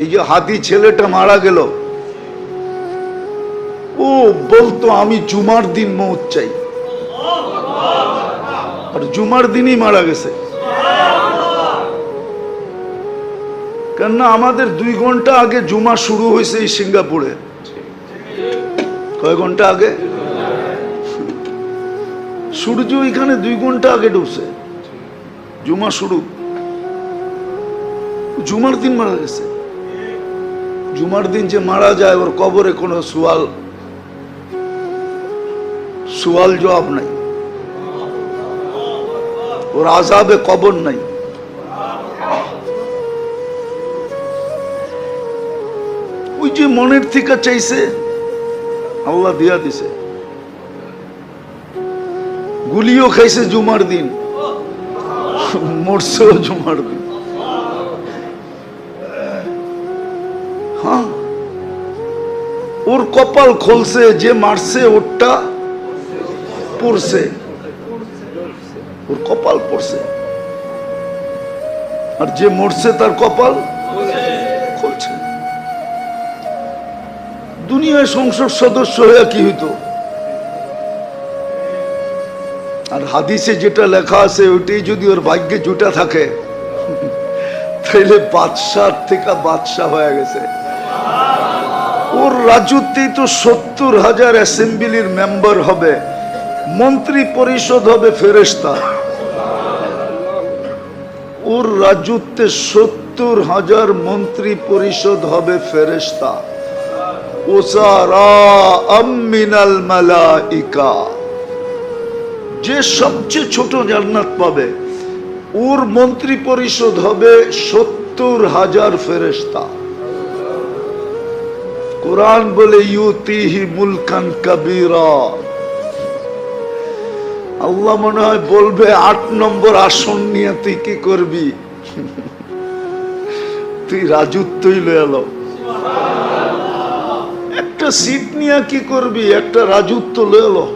এই যে হাতি ছেলেটা মারা গেল, ও বলতো আমি জুমার দিন মৌত চাই, আর জুমার দিনই মারা গেছে। কেননা আমাদের 2 ঘন্টা আগে জুমা শুরু হয়েছে এই সিঙ্গাপুরে। কয় ঘন্টা আগে? সূর্য এখানে 2 ঘন্টা আগে ডুবছে, জুমা শুরু। জুমার দিন মারা গেছে। জুমার দিন যে মারা যায় ওর কবরে কোনো সুয়াল জবাব নাই, ওর আযাবে কবর নাই। ওই যে মনের থেকে চাইছে আল্লাহ দিয়া দিছে। গুলিও খাইছে জুমার দিন, মরছেও জুমার দিন। হ্যাঁ, ওর কপাল খুলছে, যে মারছে ওরটা পড়ছে, ওর কপাল পড়ছে, আর যে মরছে তার কপাল খুলছে। দুনিয়ায় সংসদ সদস্য হয়ে কি হইতো? আর হাদিসে যেটা লেখা আছে ওইটাই যদি ওর ভাগ্যে জুটা থাকে তাইলে বাদশাহ থেকে বাদশাহ হয়ে গেছে। ওর রাজত্বেই তো 70,000 অ্যাসেম্বলির মেম্বার হবে, মন্ত্রী পরিষদ হবে ফেরেশতা। ওর রাজত্বে 70,000 মন্ত্রী পরিষদ হবে ফেরেশতা। মিনাল মালাইকা, যে সবচেয়ে ছোট জান্নাত পাবে ওর মন্ত্রী পরিষদ হবে 70,000 ফেরেশতা। কুরআন বলে ইউতিহি মুলকান কাবীরা। আল্লাহ মনে হয় বলবে 8 নম্বর আসন নিয়ে তুই কি করবি? তুই রাজত্বই লয়ে এলো। একটা সিট নিয়ে কি করবি? একটা রাজত্ব লয়ে এলো।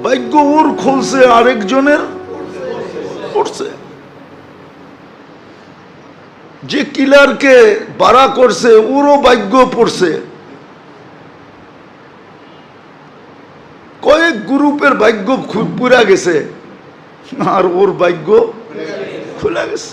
ভাগ্য ওর খুলছে, আরেকজনের পড়ছে। যে কিলারকে বাড়া করছে ওরও ভাগ্য পড়ছে। কয়েক গ্রুপের ভাগ্য পুরা গেছে আর ওর ভাগ্য খুলে গেছে।